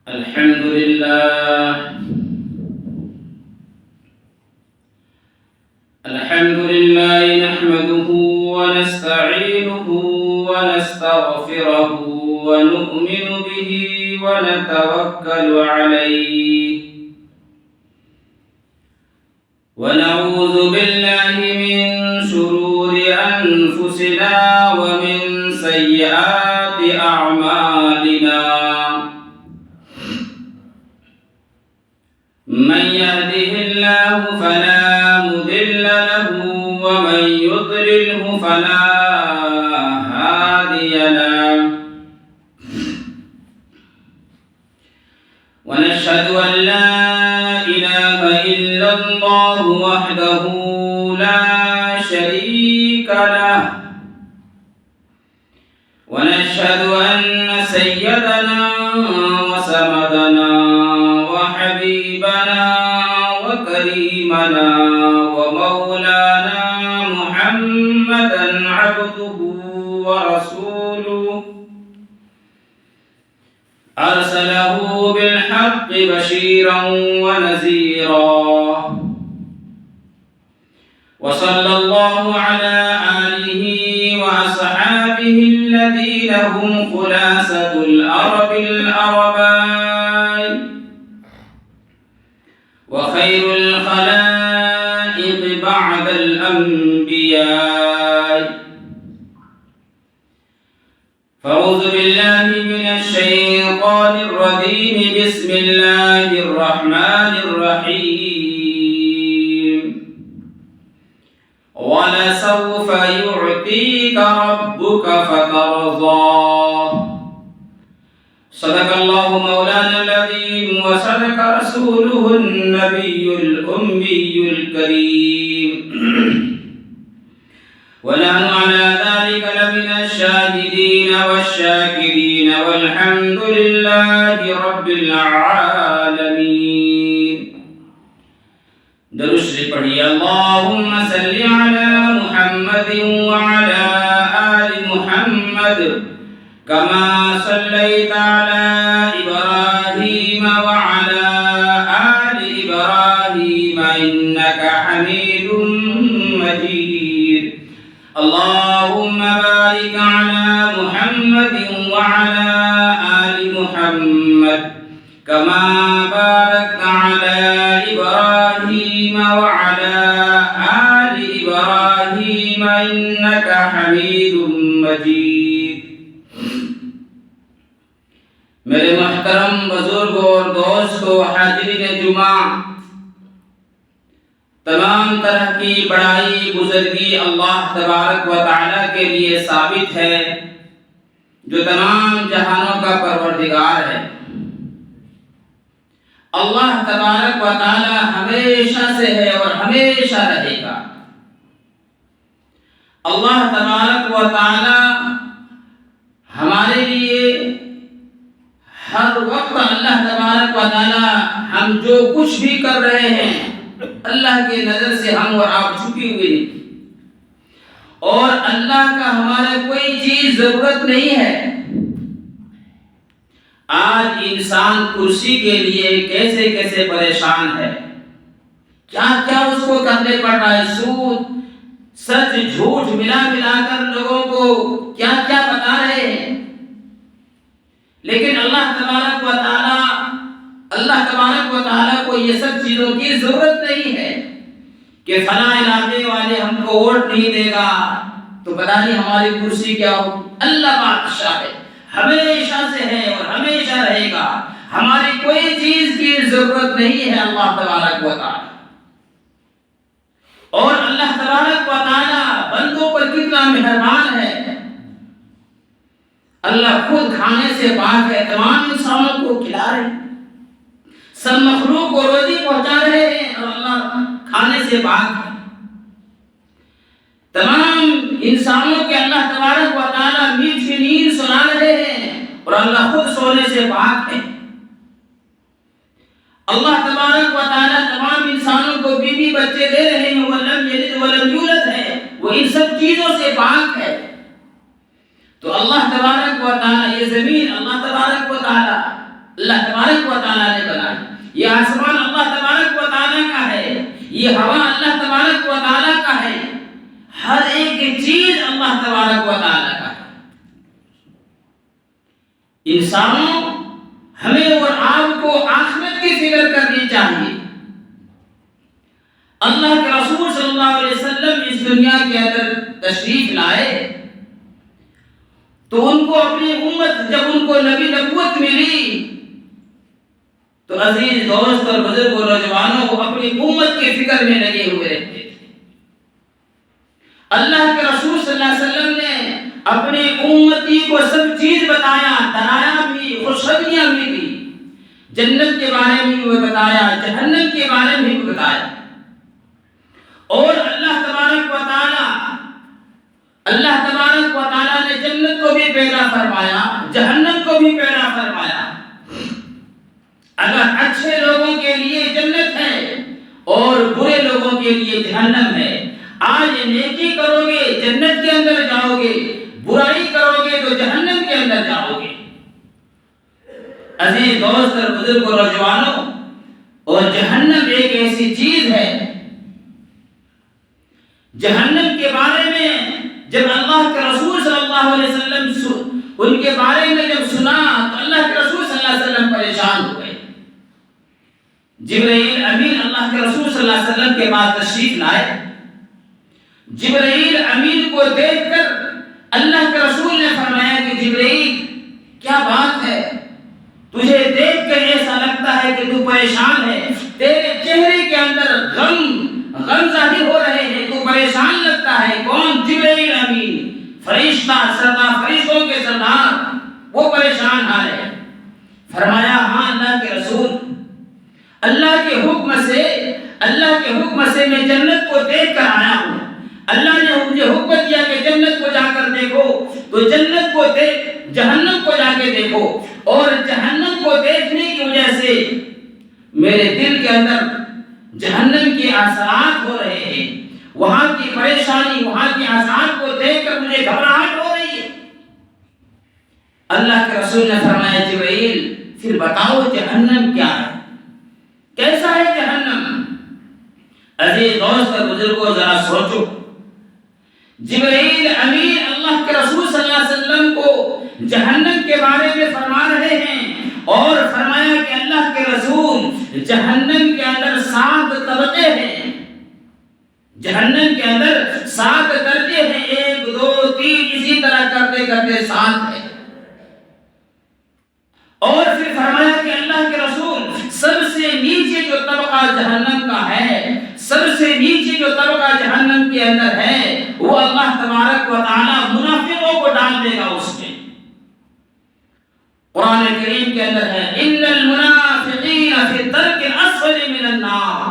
الحمد لله نحمده ونستعينه ونستغفره ونؤمن به ونتوكل عليه ونعوذ بالله من شرور أنفسنا ومن سيئات أعمالنا من يهده الله فلا مضل له ومن يضلله فلا هادي له ونشهد أن لا إله إلا الله وحده لا شريك له ونشهد أن سيدنا وسندنا وحبيبنا وكريمنا ومولانا محمدا عبده ورسوله أرسله بالحق بشيرا ونذيرا وصلى الله على آله وأصحابه الذين هم خلاصة الأرب الأرباء وخير الخلائق بعد الأنبياء فأعوذ بالله من الشيطان الرجيم بسم الله الرحمن الرحيم ولسوف يعطيك ربك فترضى صدق الله مولانا العظيم وصدق رسوله النبي الأمي الكريم ونحن على ذلك لمن الشاهدين والشاكرين والحمد لله رب العالمين درود شریف پڑھیے اللهم صل على محمد وعلى آل محمد كما صليت على إبراهيم وعلى آل إبراهيم إنك حميد مجيد اللهم بارك على محمد وعلى آل محمد كما باركت على إبراهيم وعلى آل إبراهيم إنك حميد مجيد میرے محترم بزرگوں اور دوستوں حاضرین جمعہ، تمام طرح کی بڑائی بزرگی اللہ تبارک و تعالی کے لیے ثابت ہے جو تمام جہانوں کا پروردگار ہے۔ اللہ تبارک و تعالی ہمیشہ سے ہے اور ہمیشہ رہے گا۔ اللہ تبارک و تعالی ہمارے لیے ہر وقت اللہ تبارک و تعالی ہم جو کچھ بھی کر رہے ہیں اللہ کی نظر سے ہم اور آپ چھپی ہوئی نہیں، اور اللہ کا ہمارا کوئی چیز ضرورت نہیں ہے۔ آج انسان کرسی کے لیے کیسے کیسے پریشان ہے، کیا کیا اس کو کرنے پڑ رہا ہے، سود سچ جھوٹ ملا کر لوگوں کو کیا کیا بتا رہے ہیں، لیکن اللہ تبارک و تعالی کو یہ سب چیزوں کی ضرورت نہیں ہے کہ فلاں علاقے والے ہم کو ووٹ نہیں دے گا تو پتہ نہیں ہماری کرسی کیا ہو۔ اللہ بادشاہ ہے، ہمیشہ سے ہے اور ہمیشہ رہے گا، ہماری کوئی چیز کی ضرورت نہیں ہے اللہ تبارک و تعالی۔ اور اللہ تبارک و تعالی بندوں پر کتنا مہربان ہے، اللہ خود کھانے سے پاک ہے، تمام انسانوں کو کھلا رہے ہیں، سب مخلوق کو روزی پہنچا رہے ہیں اور اللہ کھانے سے پاک ہے۔ تمام انسانوں کے اللہ تبارک و تعالی میٹھی نیند سنا رہے ہیں اور اللہ خود سونے سے پاک ہے۔ اللہ تبارک و تعالی تمام انسانوں کو بیوی بچے دے رہے ہیں، وہ لم یلد ولم یولد ہے، وہ ان سب چیزوں سے پاک ہے۔ تو اللہ تبارک و تعالی یہ زمین اللہ تبارک و تعالی اللہ تبارک و تعالیٰ نے بنائی، یہ آسمان اللہ تبارک و تعالیٰ کا ہے، یہ ہوا اللہ تبارک و تعالیٰ کا ہے، ہر ایک چیز اللہ تبارک و تعالیٰ کا ہے۔ انسانوں، ہمیں اور آپ کو آخرت کی فکر کرنی چاہیے۔ اللہ کے رسول صلی اللہ علیہ وسلم اس دنیا کے اندر تشریف لائے تو ان کو اپنی امت، جب ان کو نبوت ملی تو عزیز دوست اور بزرگ اور نوجوانوں کو اپنی امت کی فکر میں لگے ہوئے رہتے تھے۔ اللہ کے رسول صلی اللہ علیہ وسلم نے اپنی امتی کو سب چیز بتایا، ڈرایا بھی، خوشخبریاں بھی دی، جنت کے بارے میں بھی بتایا، جہنم کے بارے میں بھی بتایا۔ اور اللہ تبارک و تعالیٰ نے جنت کو بھی پیدا فرمایا، جہنم کو بھی پیدا فرمایا۔ اگر اچھے لوگوں کے لیے جنت ہے اور برے لوگوں کے لیے جہنم ہے، آج نیکی کرو گے جنت کے اندر جاؤ گے، برائی کرو گے تو جہنم کے اندر جاؤ گے۔ عزیز دوست اور بزرگ اور نوجوانوں، اور جہنم ایک ایسی چیز ہے، جہنم کے بارے میں جب اللہ کے رسول صلی اللہ علیہ وسلم ان کے بارے میں جب سنا تو اللہ کے رسول صلی اللہ علیہ وسلم پریشان ہو گئے۔ جبرائیل امین اللہ کے رسول صلی اللہ علیہ وسلم کے پاس تشریف لائے۔ جبرائیل امین کو دیکھ کر اللہ کے رسول نے فرمایا کہ جبرائیل، کیا بات ہے؟ تجھے دیکھ کر ایسا لگتا ہے کہ تو پریشان ہے، تیرے چہرے کے اندر غم ظاہر ہو رہے ہیں، تو پریشان لگتا ہے۔ کون؟ جبرائیل امین، فرشتہ، سردار فرشتوں کے سردار، وہ پریشان آ رہے۔ فرمایا ہاں اللہ کے رسول، اللہ کے حکم سے میں جنت کو دیکھ کر آیا ہوں۔ اللہ نے مجھے حکم دیا کہ جنت کو جا کر دیکھو، تو جنت کو دیکھ، جہنم کو جا کے دیکھو، اور جہنم کو دیکھنے کی وجہ سے میرے دل کے اندر جہنم کے اثرات ہو رہے ہیں، وہاں کی پریشانی، وہاں کے اثرات کو دیکھ کر مجھے گھبراہٹ ہو رہی ہے۔ اللہ کے رسول نے فرمایا جبرائیل، پھر بتاؤ جہنم کیا ہے، کیسا ہے جہنم؟ عزیز دوست اور بزرگوں، ذرا سوچو، جبرائیل امین اللہ کے رسول صلی اللہ علیہ وسلم کو جہنم کے بارے میں فرما رہے ہیں، اور فرمایا کہ اللہ کے رسول، جہنم کے اندر 7 طبقے ہیں، جہنم کے اندر 7 درجے ہیں، 1 2 3 اسی طرح کرتے کرتے 7 ہے۔ اور پھر فرمایا کہ اللہ کے رسول، سب سے نیچے جو طبقہ جہنم کا ہے، سب سے نیچے جو طبقہ جہنم کے اندر ہے، وہ اللہ تبارک و تعالی منافقوں کو ڈال دے گا اس میں۔ قرآن کریم کے اندر ہے ان المنافقین فی الدرک الاسفل من النار،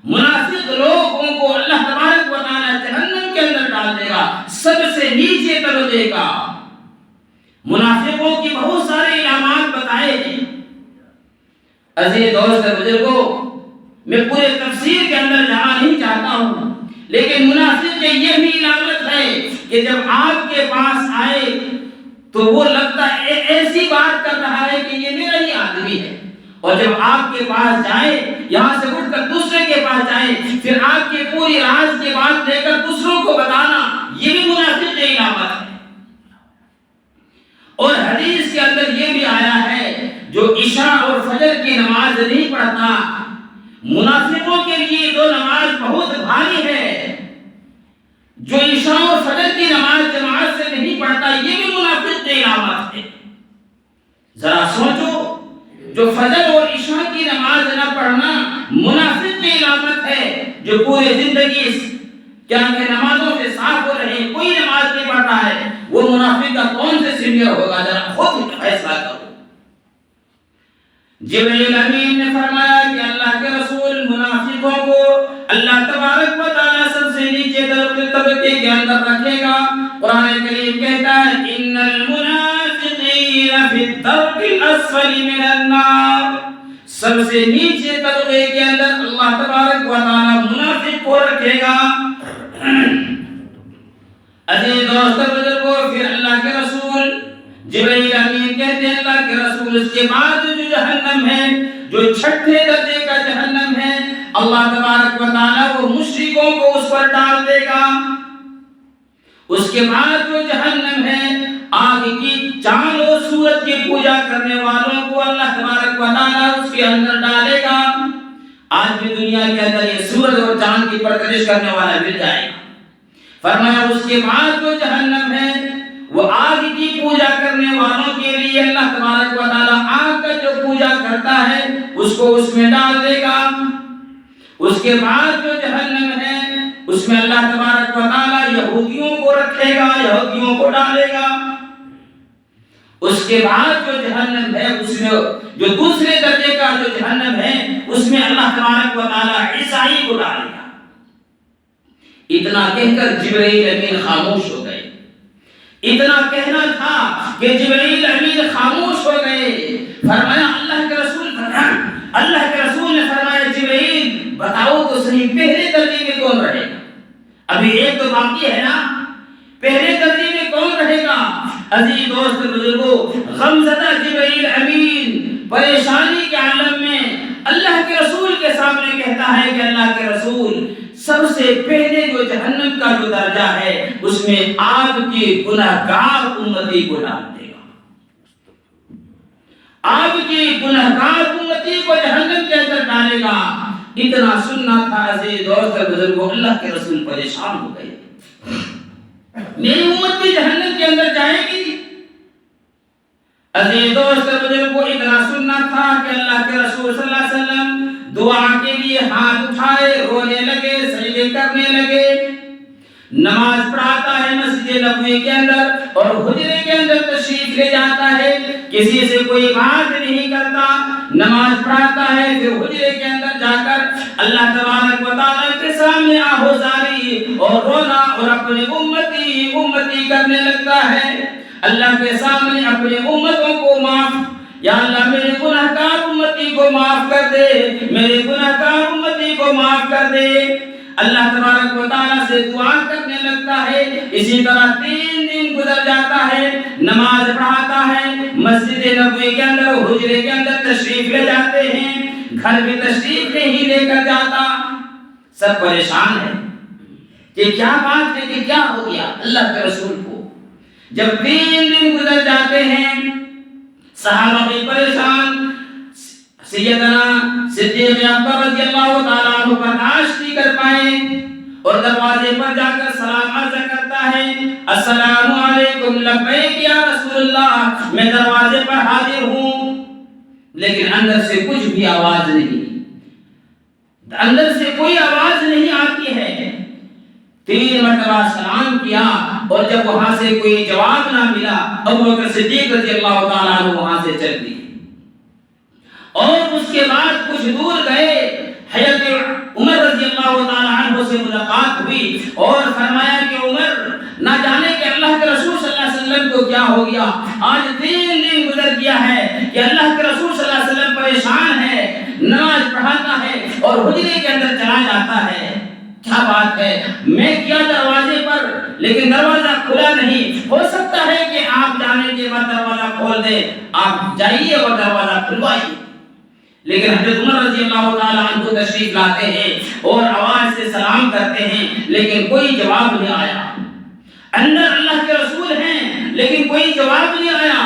منافق لوگوں کو اللہ تبارک و تعالی جہنم کے اندر ڈال دے گا، سب سے نیچے کر دے گا۔ منافقوں کی بہت سارے علامات بتائے ہیں۔ عزیز دوست بزرگوں، میں پورے تفسیر کے اندر جانا نہیں چاہتا ہوں، لیکن منافق کی یہ بھی علامت ہے کہ جب آپ کے پاس آئے تو وہ لگتا ہے ایسی بات کر رہا ہے کہ یہ میرا ہی آدمی ہے، اور جب آپ کے پاس جائے، یہاں سے اٹھ کر دوسرے کے پاس جائے، پھر آپ کی پوری راز کی بات لے کر دوسروں کو بتانا، یہ بھی منافق کی علامت ہے۔ اور حدیث کے اندر یہ بھی آیا ہے، جو عشاء اور فجر کی نماز نہیں پڑھتا، منافقوں کے لیے دو نماز بہت بھاری ہے۔ جو عشاء اور فجر کی نماز جماعت سے نہیں پڑھتا، یہ بھی منافق کی علامت ہے۔ ذرا سوچو، جو فجر اور عشاء کی نماز نہ پڑھنا منافق کی علامت ہے، جو پوری زندگی کیا کہ نمازوں سے صاف ہو رہے ہیں، کوئی نماز نہیں پڑھ رہا ہے، وہ منافق کا کون سے سینئر ہوگا؟ ذرا خود فیصلہ کرو۔ جبرائیل امین نے فرمایا کہ اللہ کے رسول، منافقوں کو اللہ تبارک و تعالی سب سے نیچے طبقے کے اندر رکھے گا۔ قرآن کریم کہتا ہے ان المنافقین فی الدرک الاسفل من النار، سب سے نیچے طبقے کے اندر اللہ تبارک و تعالی منافق کو رکھے گا۔ عزیز دوستو بزرگوں، پھر اللہ کے رسول جبرائیل امین کہتے ہیں اللہ کے رسول اس کے بعد جو جہنم ہے، جو چھٹے درجے کا جہنم ہے، اللہ تبارک و تعالیٰ وہ مشرکوں کو اس پر ڈال دے گا۔ اس کے بعد جو جہنم ہے، آگ کی چاند اور سورج کی پوجا کرنے والوں کو اللہ تبارک و تعالیٰ اس کے اندر ڈالے گا۔ آج بھی دنیا کے اندر یہ سورج اور چاند کی پرستش کرنے والا مل جائے گا۔ فرمایا اس کے بعد جو جہنم ہے وہ آگ کی پوجا کرنے والوں کے لیے اللہ تبارک و تعالیٰ آگ کا جو پوجا کرتا ہے اس کو اس میں ڈال دے گا۔ اس کے بعد جو جہنم ہے اس میں اللہ تبارک و تعالیٰ یہودیوں کو رکھے گا، یہودیوں کو ڈالے گا۔ اس کے بعد جو جہنم ہے اس میں جو دوسرے درجے کا جو جہنم ہے اس میں اللہ تبارک و تعالیٰ عیسائی کو ڈالے گا۔ اتنا کہہ کر جبرائیل امین خاموش ہو گئے۔ اتنا کہنا تھا کہ جبرائیل امین خاموش ہو گئے۔ فرمایا اللہ کے رسول نے فرمایا جبرائیل بتاؤ تو صحیح پہلے درجے میں کون رہے گا؟ ابھی ایک تو باقی ہے نا، پہلے درجے میں کون رہے گا؟ عزیز دوست بزرگوں، غمزدہ جبرائیل امین پریشانی کے عالم میں اللہ کے رسول کے سامنے کہتا ہے کہ اللہ کے رسول سب سے پہلے جو جہنم کا جو درجہ ہے اس میں آپ کی گناہگار امتی کو ڈال دے گا۔ آپ کی گناہگار امتی کو جہنم کے اندر ڈالے گا۔ اتنا سننا تھا عزیز دوست بزرگوں، اللہ کے رسول پریشان ہو گئے۔ میری امت بھی جہنم کے اندر جائے گی؟ عزیز دوست بزرگوں، اتنا سننا تھا کہ اللہ کے رسول صلی اللہ علیہ وسلم دعا کے لیے ہاتھ اٹھائے، رونے لگے، سجدے کرنے لگے۔ نماز پڑھاتا ہے مسجد نبوی کے اندر اور حجرے کے اندر تشریف لے جاتا ہے، کسی سے کوئی بات نہیں کرتا، نماز پڑھاتا ہے، پھر حجرے کے اندر جا کر اللہ تبارک و تعالیٰ کے سامنے آہوزاری اور رونا اور اپنی امتی کرنے لگتا ہے۔ اللہ کے سامنے اپنی امتوں کو معاف، یا اللہ میرے گناہگار امتی کو معاف کر دے، میرے گناہگار امتی کو معاف کر دے۔ اللہ تبارک و تعالیٰ سے دعا کرنے لگتا ہے۔ اسی طرح 3 دن گزر جاتا ہے، نماز پڑھاتا ہے، مسجد نبوی کے اندر حجرے کے اندر تشریف لے جاتے ہیں، گھر میں تشریف نہیں لے کر جاتا۔ سب پریشان ہیں کہ کیا بات ہے، کہ کیا ہو گیا اللہ کے رسول کو۔ جب 3 دن گزر جاتے ہیں، صحابہ بھی پریشان، سیدنا صدیق اکبر رضی اللہ تعالیٰ عنہ برداشت نہیں کر پائے اور دروازے پر جا کر سلام عرض کرتا ہے، السلام علیکم لبیک یا رسول اللہ، میں دروازے پر حاضر ہوں۔ لیکن اندر سے کچھ بھی آواز نہیں، اندر سے کوئی آواز نہیں آتی ہے۔ 3 مرتبہ سلام کیا اور جب وہاں سے کوئی جواب نہ ملا، ابوبکر صدیق رضی اللہ تعالیٰ عنہ وہاں سے چل دیے اور اس کے بعد کچھ دور گئے، حضرت عمر رضی اللہ تعالیٰ عنہ سے ملاقات ہوئی اور فرمایا کہ عمر، نہ جانے کہ اللہ کے رسول صلی اللہ علیہ وسلم کو کیا ہو گیا، آج 3 دن گزر گیا ہے کہ اللہ کے رسول صلی اللہ علیہ وسلم پریشان ہے، نماز پڑھاتا ہے اور حجرے کے اندر چلا جاتا ہے، کیا بات ہے؟ میں کیا دروازے پر لیکن دروازہ کھلا نہیں، ہو سکتا ہے کہ آپ جانے کے بعد دروازہ کھول دیں، آپ جائیے اور دروازہ کھلوائیے۔ لیکن حضرت عمر رضی اللہ تعالیٰ عنہ تشریف لاتے ہیں اور آواز سے سلام کرتے ہیں، لیکن کوئی جواب نہیں آیا۔ اندر اللہ کے رسول ہیں لیکن کوئی جواب نہیں آیا۔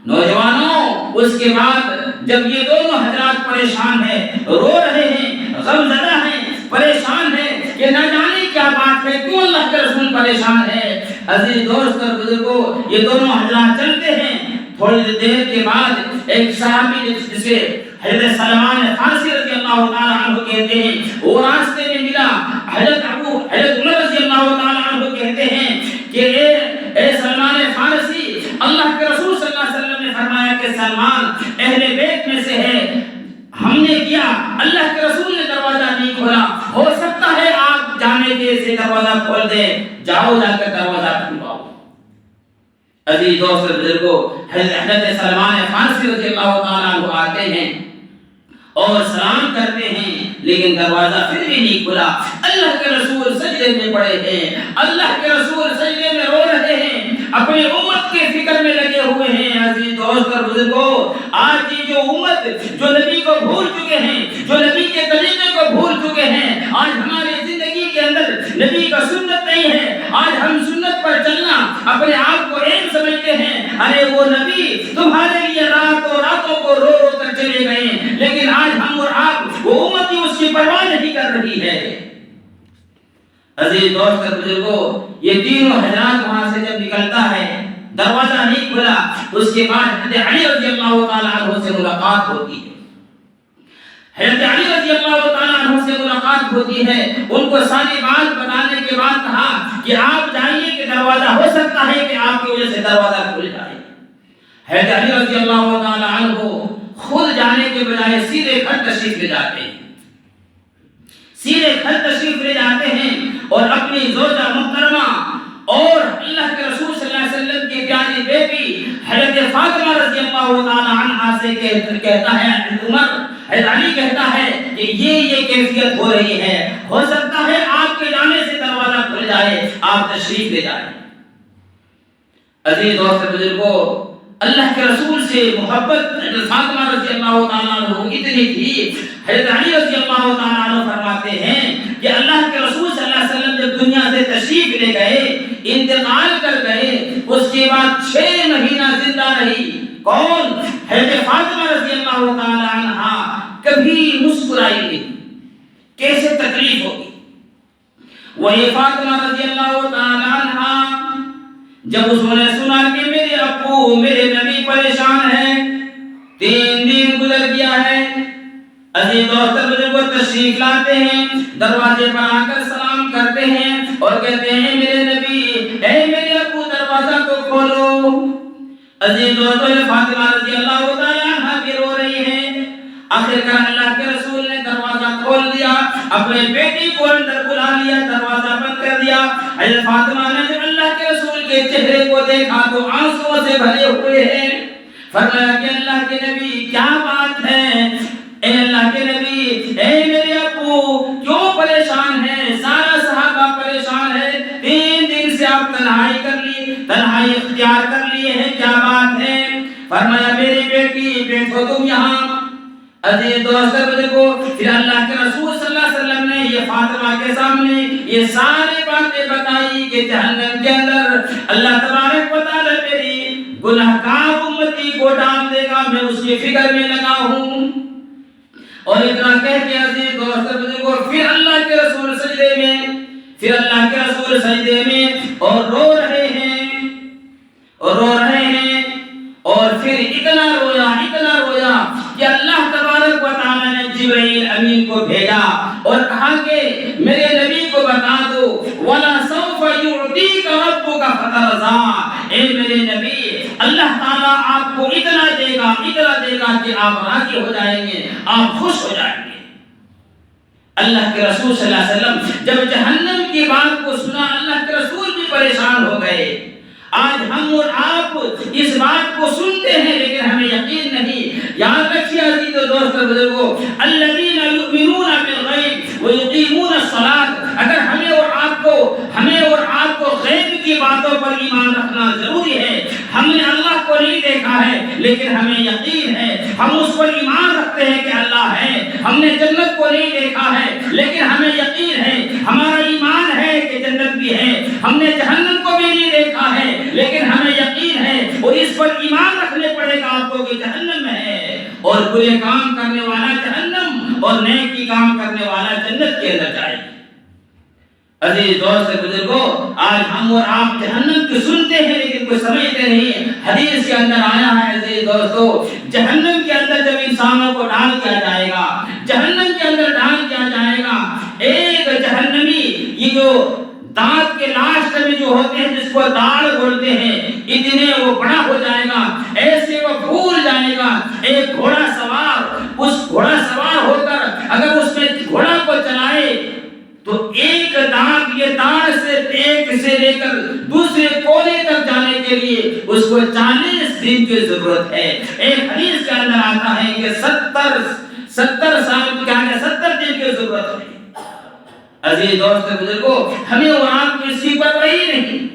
نوجوانوں، اس کے بعد جب یہ دونوں حضرات پریشان ہیں، رو رہے ہیں، غمزدہ ہیں، پریشان ہیں کہ نہ جانے کیا بات ہے، کیوں اللہ کے رسول پریشان ہے۔ عزیز دوست اور بزرگوں، یہ دونوں حضرات چلتے ہیں۔ تھوڑی دیر کے بعد ایک صحابی جسے حضرت سلمان فارسی رضی اللہ تعالیٰ عنہ کہتے ہیں، وہ راستے میں ملا۔ حضرت عمر رضی اللہ تعالیٰ عنہ کہتے ہیں کہ اے سلمان فارسی، اللہ کے رسول صلی اللہ علیہ وسلم نے فرمایا کہ سلمان اہل بیت میں سے ہے، ہم نے کیا، اللہ کے رسول نے دروازہ نہیں کھولا، ہو سکتا ہے آپ جانے کے سے دروازہ کھول دیں، جاؤ جا کر دروازہ کھلواؤ۔ عزیز دوست بزرگوں، حضرت سلمان فارسی رضی اللہ تعالیٰ عنہ آتے ہیں اور سلام کرتے ہیں، لیکن دروازہ پھر بھی نہیں کھلا۔ اللہ کے رسول سجدے میں پڑے ہیں، اللہ کے رسول سجدے میں رو رہے ہیں، اپنی امت کے فکر میں لگے ہوئے ہیں۔ دوست اور بزرگوں، آج یہ جو امت جو نبی کو بھول چکے ہیں، جو نبی کے طریقے کو بھول چکے ہیں، آج ہماری زندگی کے اندر نبی کا سنت نہیں ہے، آج ہم سنت پر چلنا اپنے آپ کو عیب سمجھتے ہیں۔ ارے وہ نبی تمہارے لیے راتوں کو رو رو کر چلے گئے، لیکن آج ہم اور آپ وہ امت ہی اس کی پرواہ نہیں کر رہی ہے۔ عزیز دوست اور بزرگوں، یہ تینوں حضرات وہاں سے جب نکلتا ہے، دروازہ نہیں کھلا، اس کے بعد حضرت علی رضی اللہ تعالیٰ عنہ سے ملاقات ہوتی ہے۔ حضرت علی رضی اللہ تعالیٰ عنہ سے ملاقات ہوتی ہے، ان کو ساری بات بتانے کے بعد کہا کہ آپ جائیے کہ دروازہ ہو سکتا ہے کہ آپ کی وجہ سے دروازہ کھل جائے۔ حضرت علی رضی اللہ تعالیٰ عنہ خود جانے کے بجائے سیدھے گھر تشریف لے جاتے ہیں، سیدھے گھر تشریف لے جاتے ہیں اور اپنی زوجہ محترمہ اور اللہ کے رسول صلی اللہ علیہ وسلم کی پیاری بیٹی حضرت فاطمہ رضی اللہ تعالی عنہا سے کہتا ہے، حضرت علی کہتا ہے کہ یہ کیفیت ہو رہی ہے، ہو سکتا ہے آپ کے جانے سے دروازہ کھل جائے، آپ تشریف لے جائیں۔ عزیز دوست بزرگوں، اللہ کے رسول سے محبت حضرت فاطمہ رضی اللہ تعالیٰ عنہ اتنی تھی، حضرت علی رضی اللہ تعالیٰ عنہ فرماتے ہیں کہ اللہ کے رسول صلی اللہ علیہ وسلم جب دنیا سے تشریف لے گئے، انتقال کر گئے، اس کے بعد 6 مہینہ زندہ رہی کون؟ حضرت فاطمہ رضی اللہ تعالیٰ عنہ، کبھی مسکرائی نہیں، کیسے تکلیف ہوگی۔ وہی فاطمہ رضی اللہ تعالیٰ عنہ جب اس نے سنا کہ میرے ابو میرے نبی پریشان ہیں، 3 دن گزر گیا ہے، عزیز دوست بزرگوں تشریف لاتے ہیں، دروازے پر آ کر سلام کرتے ہیں اور کہتے ہیں میرے نبی، اے میرے ابو دروازہ کو کھولو۔ عزیز دوستوں، فاطمہ رضی اللہ تعالیٰ عنہ بھی رو رہی ہیں۔ آخر کار اللہ کے رسول نے دروازہ کھول دیا، اپنے بیٹی کو اندر بلا لیا، دروازہ بند کر دیا۔ حضرت فاطمہ نے جب اللہ کے رسول کے چہرے کو دیکھا تو آنسوؤں سے بھرے ہوئے ہیں، فرمایا کہ اللہ کے نبی کیا بات ہے؟ اے اللہ کے نبی، اے میرے ابو کیوں پریشان ہیں؟ سارا صحابہ پریشان ہے، 3 دن سے آپ تنہائی اختیار کر لیے ہیں، کیا بات ہے؟ فرمایا میری بیٹی بیٹھو تم یہاں۔ عزیز دوست بزرگوں، پھر اللہ کے رسول صلی اللہ علیہ وسلم نے یہ فاطمہ کے سامنے یہ ساری باتیں بتائی کہ جہنم کے اندر اللہ تبارک و تعالی میری گنہگار امتی کو ڈال دے گا، میں اس کی فکر میں لگا ہوں۔ اور اتنا کہہ کے عزیز دوست بزرگوں، پھر اللہ کے رسول سجدے میں اور رو رہے ہیں اور پھر اتنا رویا کہ اللہ تبارک و تعالی نے جبرائیل امین کو بھیجا اور کہا کہ میرے نبی کو بتا دو وَلَا سَوْفَ يُعْطِيكَ رَبُّكَ فَتَرْضَىٰ، اے میرے نبی اللہ تعالیٰ آپ کو اتنا دے گا کہ آپ راضی ہو جائیں گے، آپ خوش ہو جائیں گے۔ اللہ کے رسول صلی اللہ علیہ وسلم جب جہنم کی بات کو سنا، اللہ کے رسول بھی پریشان ہو گئے۔ آج ہم اور آپ اس بات کو سنتے ہیں لیکن ہمیں یقین نہیں۔ یاد رکھیے عزیز دوست بزرگوں، الذین یؤمنون بالغیب ویقیمون الصلاۃ، اگر ہمیں اور آپ کو غیب کی باتوں پر ایمان رکھنا ضروری ہے۔ ہم نے اللہ کو نہیں دیکھا ہے لیکن ہمیں یقین ہے، ہم اس پر ایمان رکھتے ہیں کہ اللہ ہے۔ ہم نے جنت کو نہیں دیکھا ہے لیکن ہمیں یقین ہے، ہمارا ایمان ہے کہ جنت بھی ہے۔ ہم نے جہنم کو بھی نہیں دیکھا ہے لیکن ہمیں یقین ہے اور اس پر ایمان رکھنے پڑے گا آپ کو کہ جہنم میں ہے، اور برے کام کرنے والا جہنم اور نیکی کام کرنے والا جنت کے اندر جائے گا۔ عزیز دوست بزرگوں، آج ہم اور آپ جہنم کی سنتے ہیں لیکن کوئی سمجھتے نہیں۔ حدیث کے اندر آیا ہے عزیز دوستو، جہنم کے اندر جب انسانوں کو ڈال دیا جائے گا، جہنم کے اندر ڈال دیا جائے گا، ایک جہنمی یہ جو دانت کے لاسٹ میں جو ہوتے ہیں جس کو داڑھ بولتے ہیں، اتنے وہ بڑا ہو جائے گا، ایسے وہ پھول جائے گا۔ ایک گھوڑا سوار اس گھوڑا سوار ہو کر اگر اس میں گھوڑا کو چلائے تو ایک دانت یہ دانت سے ایک سے لے کر دوسرے کونے تک جانے کے لیے اس کو 40 دن کی ضرورت ہے۔ ایک حدیث کے اندر آتا ہے کہ 70 سال کیا ہے 70 دن کی ضرورت ہے۔ عزیز دوست بزرگوں، ہمیں اور آپ کو اس کی پرواہ نہیں،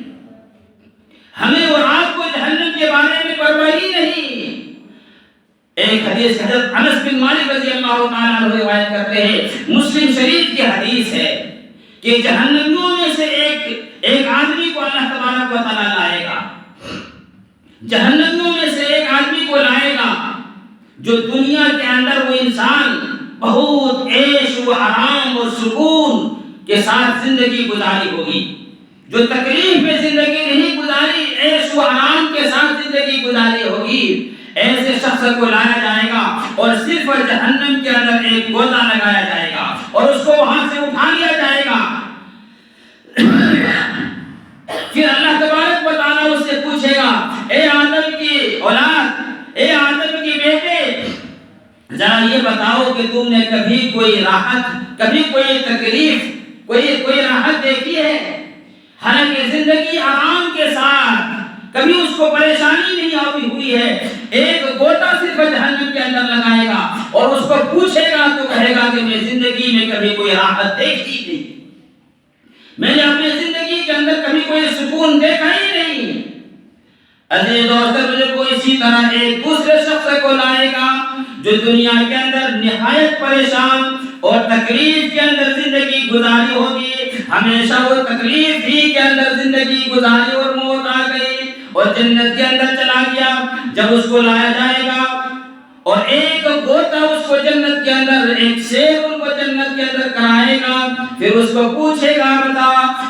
ہمیں اور آپ کو جہنم کے بارے میں پرواہ نہیں۔ ایک حدیث حضرت انس بن مالک رضی اللہ تعالیٰ عنہ روایت کرتے ہیں، مسلم شریف کی حدیث ہے کہ جہنمیوں میں سے ایک آدمی کو اللہ تبارک و تعالیٰ لائے گا، جہنمیوں میں سے ایک آدمی کو لائے گا جو دنیا کے اندر وہ انسان بہت عیش و آرام اور سکون کے ساتھ زندگی گزاری ہوگی، جو تکلیف میں زندگی نہیں گزاری، عیش و آرام کے ساتھ زندگی گزاری ہوگی، ایسے شخص کو لایا جائے گا اور صرف جہنم کے اندر ایک گوتا لگایا جائے گا اور اس کو وہاں سے اٹھا لیا جائے گا۔ پھر اللہ تبارک و تعالیٰ اس سے پوچھے گا، اے آدم کی اولاد، اے آدم کی بیٹے، ذرا یہ بتاؤ کہ تم نے کبھی کوئی راحت، کبھی کوئی تکلیف، کوئی راحت دیکھی ہے؟ حالانکہ زندگی آرام کے ساتھ کبھی اس کو پریشانی نہیں آئی ہوئی ہے۔ ایک گوتا صرف جہنم کے اندر لگائے گا اور اس کو پوچھے گا تو کہے گا کہ میں زندگی میں کبھی کوئی راحت دیکھی نہیں، میں نے اپنی زندگی کے اندر کبھی کوئی سکون دیکھا ہی نہیں۔ عزیز دوستو، مجھے کو اسی طرح ایک دوسرے شخص کو لائے گا جو دنیا کے اندر نہایت پریشان اور تکلیف کے اندر زندگی گزاری ہوگی، ہمیشہ وہ تکلیف ہی کے اندر زندگی گزاری اور موت آ گئی اور جنت کے اندر چلا گیا۔ جب اس کو لایا جائے گا اور ایک گوتا اس کو جنت کے اندر، ایک سیر ان کو جنت کے اندر کرائے گا، پھر اس کو پوچھے گا، بتا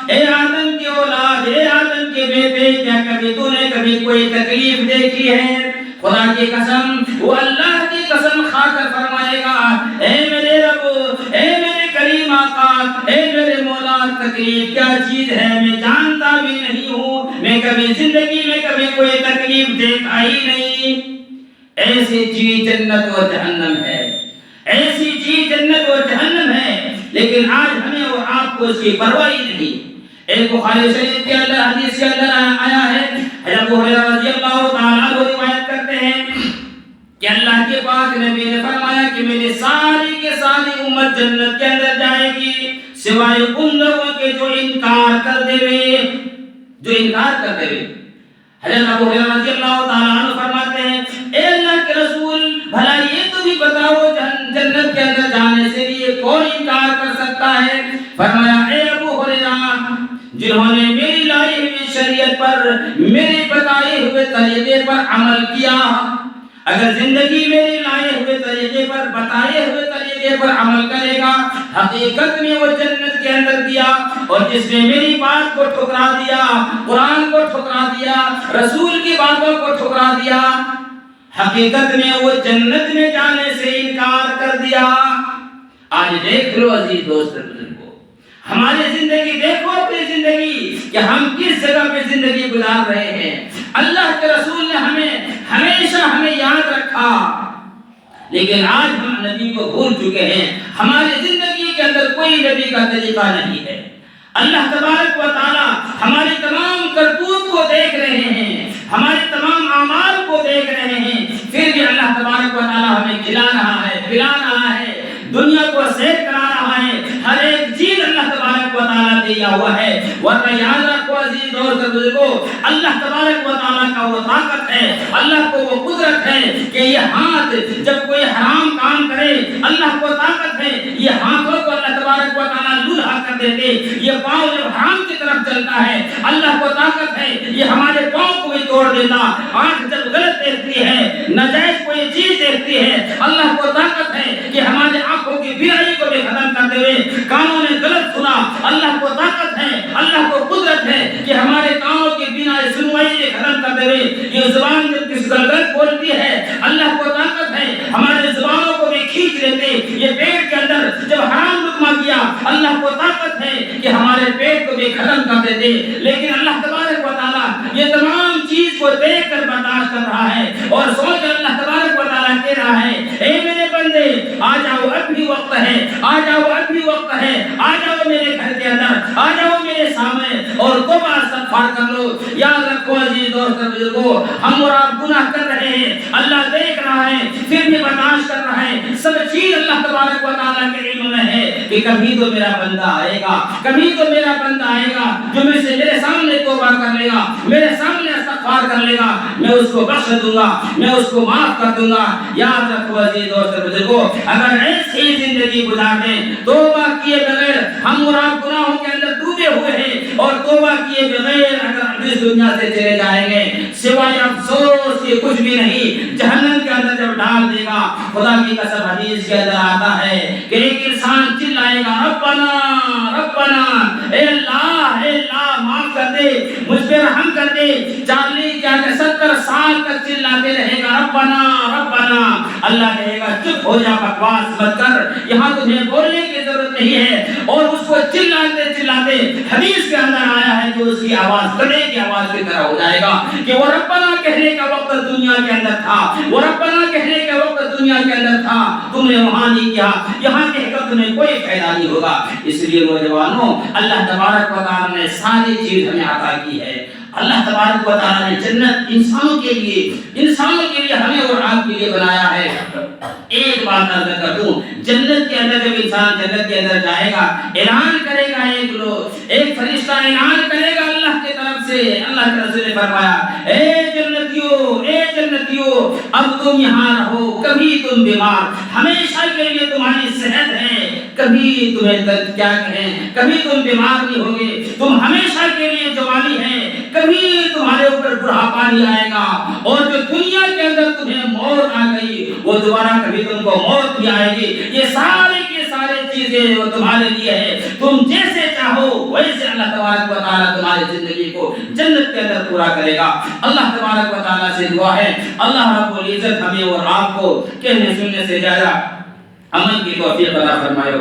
اے آدم کی اولاد، اے آدم کے بیٹے، کیا کبھی تو نے کبھی کوئی تکلیف دیکھی ہے؟ خدا کی قسم، وہ اللہ کی قسم کھا کر فرمائے گا، اے میرے رب، اے میرے کریم آقا، اے میرے مولا، تکلیف کیا چیز ہے میں جانتا بھی نہیں ہوں، میں کبھی زندگی میں کبھی کوئی تکلیف دیکھا ہی نہیں۔ ایسی چیز جنت اور جہنم ہے، ایسی چیز جنت اور جہنم ہے، لیکن آج ہمیں اور آپ کو اس کی پرواہ ہی نہیں۔ ایک بخاری شریف کے اندر حدیث کے اندر آیا ہے، حضرت ابو ہریرہ رضی اللہ تعالیٰ عنہ روایت کرتے ہیں کہ اللہ کے پاک نبی نے فرمایا کہ میری ساری کے ساری امت جنت کے اندر جائے گی سوائے ان لوگوں کے جو انکار کر دے حضرت ابو ہریرہ رضی اللہ تعالیٰ عنہ فرماتے ہیں، اے اللہ کے رسول، بھلا یہ تو بھی بتاؤ جنت کے اندر جانے سے لیے کون انکار کر سکتا ہے؟ فرمایا، اے ابو ہریرہ، جنہوں نے میری لائی ہوئی شریعت پر، میرے بتائے ہوئے طریقے پر عمل کیا۔ اگر زندگی میری لائے ہوئے طریقے پر، بتائے ہوئے طریقے پر عمل کرے گا، حقیقت میں وہ جنت کے اندر گیا، اور جس نے میری بات کو ٹھکرا دیا، قرآن کو ٹھکرا دیا، رسول کی باتوں کو ٹھکرا دیا، حقیقت میں وہ جنت میں جانے سے انکار کر دیا۔ آج دیکھ لو عزیز دوست بزرگو، ہماری زندگی دیکھو، اپنی زندگی کہ ہم کس جگہ پہ زندگی گزار رہے ہیں۔ اللہ کے رسول نے ہمیشہ ہمیں یاد رکھا، لیکن آج ہم نبی کو بھول چکے ہیں، ہماری زندگی کے اندر کوئی نبی کا طریقہ نہیں ہے۔ اللہ تبارک و تعالی ہماری تمام کرتوت کو دیکھ رہے ہیں، ہمارے تمام اعمال کو دیکھ رہے ہیں، پھر بھی اللہ تبارک و تعالی ہمیں کھلا رہا ہے، پلا رہا ہے، دنیا کو سیر کرا رہا ہے، ہر ایک چیز اللہ تبارک و تعالیٰ دیا ہوا ہے۔ ورنہ یاد رکھو عزیز دوست بزرگو، اللہ تبارک و تعالیٰ کا وہ طاقت ہے، اللہ کو وہ قدرت ہے کہ یہ ہاتھ جب کوئی حرام کام کرے، اللہ کو طاقت ہے یہ ہاتھوں کو اللہ تبارک و تعالیٰ لولہا کر دیتے، یہ پاؤں جب حرام کی طرف چلتا ہے، اللہ کو طاقت ہے یہ ہمارے پاؤں کو بھی توڑ دیتا، آنکھ جب غلط دیکھتی ہے، ناجائز کوئی چیز دیکھتی ہے، اللہ کو طاقت ہے کہ ہمارے آنکھوں کی بینائی کو بھی ختم کر دے، کانوں نے غلط سنا، اللہ کو طاقت ہے، اللہ کو قدرت ہے کہ ہمارے کانوں کی بینائی سنوائی بھی ختم کر دے، یہ زبان جب کس غلط بولتی ہے، اللہ کو طاقت ہے ہمارے زبانوں کو بھی کھینچ لیتے، یہ پیٹ کے اندر جب حرام لقمہ کیا، اللہ کو طاقت ہے کہ ہمارے پیٹ کو بھی ختم کر دیتے، لیکن اللہ تبارک و تعالیٰ یہ تمام چیز کو دیکھ کر برداشت کر رہا ہے، اور سوچ اللہ تبارک و تعالیٰ کہہ رہا ہے، اے میرے بندے آ جاؤ، اب بھی وقت ہے، آ جاؤ، اب بھی وقت ہے، آ جاؤ میرے گھر کے اندر، آ جاؤ میرے سامنے اور توبہ استغفار کر لو۔ یاد رکھو عزیز دوست بزرگو، ہم اور آپ گناہ کر رہے ہیں، اللہ دیکھ رہا ہے، پھر بھی برداشت کر رہا ہے، سب چیز اللہ تبارک و تعالیٰ کے علم میں ہے کہ کبھی تو میرا بندہ آئے گا، کبھی تو میرا بندہ آئے گا جو مجھ سے میرے سامنے توبہ کر لے گا، میرے سامنے استغفار استغفار کر لے گا میں اس کو بخش دوں گا, میں اس کو معاف کر دوں گا. یاد رکھو عزیز دوست بزرگوں, اگر ایسی زندگی گزار دیں توبہ کیے بغیر, ہم اور آپ گناہوں کے اندر ڈوبے ہوئے ہیں اور توبہ کیے بغیر اگر اس دنیا سے چلے جائیں گے سوائے افسوس کے کچھ بھی نہیں. جہنم کے اندر جب ڈال دے گا, خدا کی قسم حدیث کے اندر آتا ہے کہ ایک انسان چلائے گا ربنا ربنا, اے اللہ معاف کر دے, مجھ پہ رحم کر دے. 70 سال تک چلاتے رہے گا ربنا ربنا. اللہ کہے گا چپ ہو جا, بکواس مت کر, یہاں تجھے بولنے کی ضرورت نہیں ہے. اور اس کو چلاتے چلاتے حدیث کے اندر آیا ہے کہ اس کی آواز گڑے کی آواز کی طرح ہو جائے گا کہ وہ ربنا کہنے کا وقت دنیا کے اندر تھا, وہ ربنا کہنے کا وقت دنیا کے اندر تھا, تم نے وہاں نہیں کیا, یہاں کہہ کر تمہیں کوئی فائدہ نہیں ہوگا. اس لیے نوجوانوں, اللہ تبارک و تعالی نے ساری چیز ہمیں عطا کی ہے. اللہ تبارک و تعالی نے جنت انسانوں کے لیے ہمیں اور آپ کے لیے بنایا ہے. ایک بات عرض کر دوں, جنت کے اندر جب انسان جنت کے اندر جائے گا, اعلان کرے گا ایک فرشتہ اعلان کرے گا اللہ کی طرف سے. اللہ کے رسول نے فرمایا, اے جنتیوں اب تم یہاں رہو, کبھی تم بیمار, ہمیشہ کے لیے تمہاری صحت ہے, کبھی تمہیں درد کیا کہیں, کبھی تم بیمار نہیں ہوگے, تم ہمیشہ کے لیے جوانی ہے, کبھی تمہارے اوپر بڑھاپا نہیں آئے گا. اور جو دنیا کے اندر تمہیں موت آ گئی وہ دوبارہ کبھی تم کو موت نہیں آئے گی. یہ سارے کے سارے چیزیں وہ تمہارے لیے ہے, تم جیسے چاہو ویسے اللہ تبارک و تعالیٰ تمہاری زندگی کو جنت کے اندر پورا کرے گا. اللہ تبارک و تعالیٰ سے دعا ہے اللہ رب العزت ہمیں اور آپ کو کہنے سننے سے زیادہ عمل کی توفیق عطا فرمائے.